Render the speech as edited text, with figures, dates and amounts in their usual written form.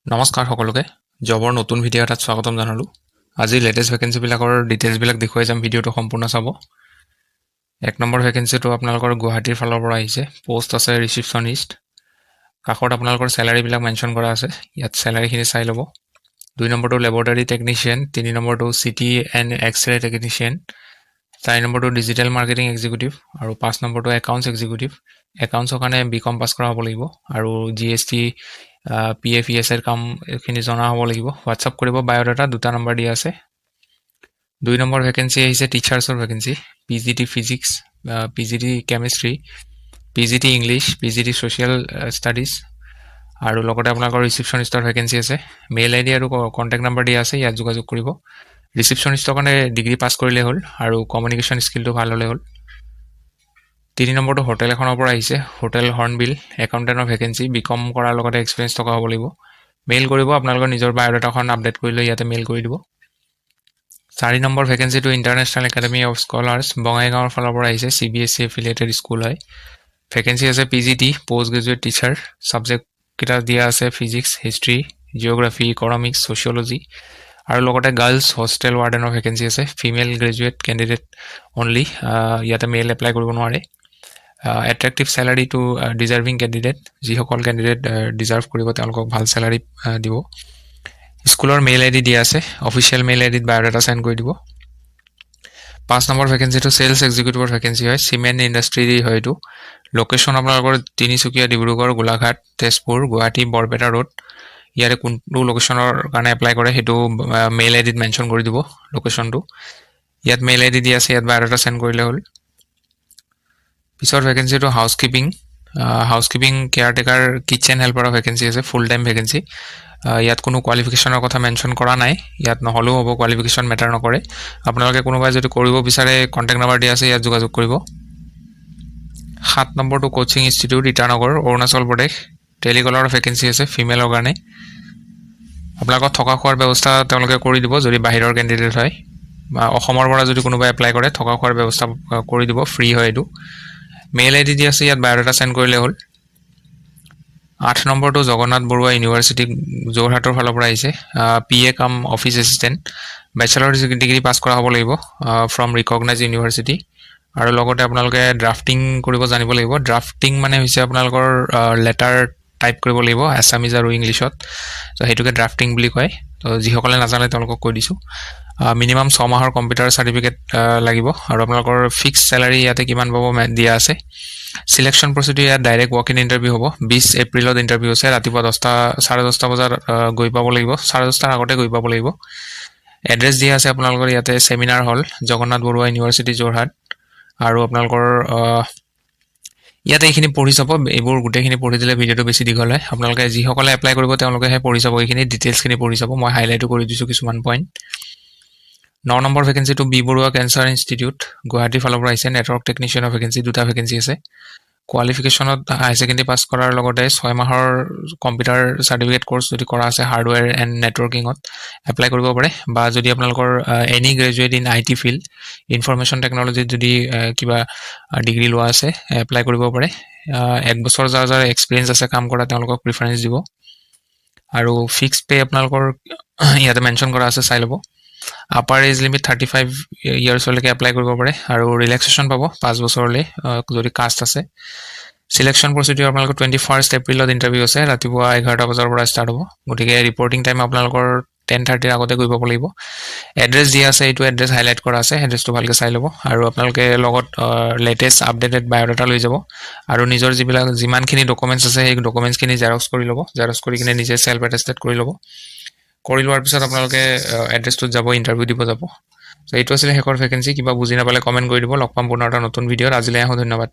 নমস্কাৰ সকলোকে জবৰ নতুন ভিডিঅ' এটাত স্বাগতম জনালোঁ। আজি লেটেষ্ট ভেকেঞ্চিবিলাকৰ ডিটেইলছবিলাক দেখুৱাই যাম, ভিডিঅ'টো সম্পূৰ্ণ চাব। 1 নম্বৰ ভেকেঞ্চিটো আপোনালোকৰ গুৱাহাটীৰ ফালৰ পৰা আহিছে। পোষ্ট আছে ৰিচিপশ্যনিষ্ট। কাষত আপোনালোকৰ চেলাৰীবিলাক মেনশ্যন কৰা আছে, ইয়াত চেলাৰীখিনি চাই ল'ব। 2 নম্বৰটো লেবৰেটৰী টেকনিচিয়ান, 3 নম্বৰটো চিটি এণ্ড এক্স-ৰে টেকনিচিয়ান, 4 নম্বৰটো ডিজিটেল মাৰ্কেটিং এক্সিকিউটিভ আৰু 5 নম্বৰটো একাউণ্টছ এক্সিকিউটিভ। একাউণ্টছৰ কাৰণে BCom পাছ কৰা হ'ব লাগিব আৰু GST PF ESৰ কাম এইখিনি জনা হ'ব লাগিব। হোৱাটছআপ কৰিব বায়'ডাটা, 2টা নম্বৰ দিয়া আছে। 2 নম্বৰ ভেকেঞ্চি আহিছে টিচাৰ্ছৰ vacancy, PGT physics, PGT chemistry, PGT English, PGT social studies আৰু লগতে আপোনালোকৰ ৰিচিপশ্যনিষ্টৰ ভেকেঞ্চি আছে। মেইল ID আৰু কণ্টেক্ট নম্বৰ দিয়া আছে, ইয়াত যোগাযোগ কৰিব। ৰিচিপশ্যনিষ্টৰ কাৰণে ডিগ্ৰী পাছ কৰিলে হ'ল আৰু কমিউনিকেশ্যন স্কিলটো ভাল হ'লে হ'ল। 3 নম্বৰটো হোটেল এখনৰ পৰা আহিছে, হোটেল হৰ্ণবিল, একাউণ্টেণ্টৰ ভেকেঞ্চি, BCom কৰাৰ লগতে এক্সপিৰিয়েঞ্চ থকা হ'ব লাগিব। মেইল কৰিব, আপোনালোকৰ নিজৰ বায়'ডাটাখন আপডেট কৰি লৈ ইয়াতে মেইল কৰি দিব। 4 নম্বৰ ভেকেঞ্চিটো ইণ্টাৰনেশ্যনেল একাডেমী অফ স্কলাৰ্ছ, বঙাইগাঁৱৰ ফালৰ পৰা আহিছে, CBSE এফিলিয়েটেড স্কুল হয়। ভেকেঞ্চি আছে PGT পষ্ট গ্ৰেজুৱেট টিচাৰ, ছাবজেক্টকেইটা দিয়া আছে physics, history, geography, economics, sociology আৰু লগতে গাৰ্লছ হোষ্টেল ৱাৰ্ডেনৰ ভেকেঞ্চি আছে। ফিমেল গ্ৰেজুৱেট কেণ্ডিডেট অনলি, ইয়াতে মেইল এপ্লাই কৰিব নোৱাৰে। Attractive salary to deserving candidate, যিসকল কেণ্ডিডেট ডিজাৰ্ভ কৰিব তেওঁলোকক ভাল চেলাৰী দিব। স্কুলৰ মেইল ID দিয়া আছে, অফিচিয়েল মেইল IDত বায়'ডাটা চেণ্ড কৰি দিব। 5 নম্বৰ ভেকেঞ্চিটো চেলছ এক্সিকিউটিভৰ ভেকেঞ্চি হয়, চিমেণ্ট ইণ্ডাষ্ট্ৰী হয় এইটো। লোকেশ্যন আপোনালোকৰ তিনিচুকীয়া, ডিব্ৰুগড়, গোলাঘাট, তেজপুৰ, গুৱাহাটী, বৰপেটা ৰোড। ইয়াতে কোনটো লোকেশ্যনৰ কাৰণে এপ্লাই কৰে সেইটো মেইল IDত মেনশ্যন কৰি দিব লোকেশ্যনটো। ইয়াত মেইল ID দিয়া আছে, ইয়াত বায়'ডাটা চেণ্ড কৰিলে হ'ল। পিছৰ ভেকেঞ্চিটো হাউচকিপিং কেয়াৰটেকাৰ, কিটচেন হেল্পাৰৰ ভেকেঞ্চি আছে, ফুল টাইম ভেকেঞ্চি। ইয়াত কোনো কোৱালিফিকেশ্যনৰ কথা মেনশ্যন কৰা নাই, ইয়াত নহ'লেও হ'ব, কোৱালিফিকেশ্যন মেটাৰ নকৰে। আপোনালোকে কোনোবাই যদি কৰিব বিচাৰে কণ্টেক্ট নম্বৰ দিয়া আছে, ইয়াত যোগাযোগ কৰিব। 7 নম্বৰটো coaching institute, Itanagar, Arunachal Pradesh, টেলিকলাৰৰ vacancy আছে ফিমেলৰ কাৰণে। আপোনালোকক থকা খোৱাৰ ব্যৱস্থা তেওঁলোকে কৰি দিব যদি বাহিৰৰ কেণ্ডিডেট হয়, বা অসমৰ পৰা যদি কোনোবাই এপ্লাই কৰে থকা খোৱাৰ ব্যৱস্থা কৰি দিব, ফ্ৰী হয় এইটো। মেইল ID দি আছে, ইয়াত বায়'ডাটা চেণ্ড কৰিলে হ'ল। 8 নম্বৰটো জগন্নাথ বৰুৱা ইউনিভাৰ্চিটি, যোৰহাটৰ ফালৰ পৰা আহিছে, PA কাম office assistant, bachelor degree pass কৰা হ'ব লাগিব ফ্ৰম ৰিকগনাইজ ইউনিভাৰ্চিটি আৰু লগতে আপোনালোকে ড্ৰাফটিং কৰিব জানিব লাগিব। ড্ৰাফটিং মানে হৈছে আপোনালোকৰ লেটাৰ টাইপ কৰিব লাগিব আছামিজ আৰু ইংলিছত, ত' সেইটোকে ড্ৰাফটিং বুলি কয়। ত' যিসকলে নাজানে তেওঁলোকক কৈ দিছোঁ। মিনিমাম 6 মাহৰ কম্পিউটাৰ চাৰ্টিফিকেট লাগিব আৰু আপোনালোকৰ ফিক্স চেলাৰী ইয়াতে কিমান পাব দিয়া আছে। চিলেকশ্যন প্ৰচিডিউৰ ইয়াত ডাইৰেক্ট ৱাক ইন ইণ্টাৰভিউ হ'ব। 20 এপ্ৰিলত ইণ্টাৰভিউ আছে, ৰাতিপুৱা 10:30 বজাত গৈ পাব লাগিব, 10:30 আগতে গৈ পাব লাগিব। এড্ৰেছ দিয়া আছে আপোনালোকৰ ইয়াতে ছেমিনাৰ হল, জগন্নাথ বৰুৱা ইউনিভাৰ্চিটি, যোৰহাট। আৰু আপোনালোকৰ ইয়াতে এইখিনি পঢ়ি চাব, এইবোৰ গোটেইখিনি পঢ়ি দিলে ভিডিঅ'টো বেছি দীঘল হয়। আপোনালোকে যিসকলে এপ্লাই কৰিব তেওঁলোকেহে পঢ়ি চাব, এইখিনি ডিটেইলছখিনি পঢ়ি চাব, মই হাইলাইটো কৰি দিছোঁ কিছুমান পইণ্ট। 9 নম্বৰ ভেকেঞ্চিটো বি বৰুৱা কেঞ্চাৰ ইনষ্টিটিউট, গুৱাহাটীৰ ফালৰ পৰা আহিছে, নেটৱৰ্ক টেকনিচিয়ানৰ ভেকেঞ্চি, 2টা ভেকেঞ্চি আছে। কোৱালিফিকেশ্যনত হায়াৰ ছেকেণ্ডেৰী পাছ কৰাৰ লগতে 6 মাহৰ কম্পিউটাৰ চাৰ্টিফিকেট কৰ্চ যদি কৰা আছে হাৰ্ডৱেৰ এণ্ড নেটৱৰ্কিঙত এপ্লাই কৰিব পাৰে, বা যদি আপোনালোকৰ any graduate in IT field, information টেকন'লজিত যদি কিবা ডিগ্ৰী লোৱা আছে এপ্লাই কৰিব পাৰে। 1 বছৰ যাৰ এক্সপিৰিয়েঞ্চ আছে কাম কৰা তেওঁলোকক প্ৰিফাৰেঞ্চ দিব আৰু ফিক্স পে আপোনালোকৰ ইয়াতে মেনশ্যন কৰা আছে, চাই ল'ব। আপাৰ এজ লিমিট 35 ইয়াৰ্ছলৈকে এপ্লাই কৰিব পাৰে আৰু ৰিলেক্সেশ্যন পাব 5 বছৰলৈ যদি কাষ্ট আছে। চিলেকশ্যন প্ৰচিডিউৰ আপোনালোকৰ 21 এপ্ৰিলত ইণ্টাৰভিউ আছে, ৰাতিপুৱা 11টা বজাৰ পৰা ষ্টাৰ্ট হ'ব। গতিকে ৰিপৰ্টিং টাইম আপোনালোকৰ 10:30 আগতে গৈ পাব লাগিব। এড্ৰেছ দিয়া আছে, এইটো এড্ৰেছ হাইলাইট কৰা আছে, এড্ৰেছটো ভালকৈ চাই ল'ব আৰু আপোনালোকে লগত লেটেষ্ট আপডেটেড বায়'ডাটা লৈ যাব আৰু নিজৰ যিমানখিনি ডকুমেণ্টছ আছে সেই ডকুমেণ্টছখিনি জেৰক্স কৰি ল'ব, জেৰক্স কৰি কিনে নিজে চেল্ফ এটেষ্টেড কৰি ল'ব। কৰি লোৱাৰ পিছত আপোনালোকে এড্ৰেছটোত যাব, ইণ্টাৰভিউ দিব যাব। চ' এইটো আছিলে শেষৰ ভেকেঞ্চি। কিবা বুজি নাপালে কমেণ্ট কৰি দিব। লগ পাম পুনৰ এটা নতুন ভিডিঅ'ত। আজিলৈ আহোঁ, ধন্যবাদ।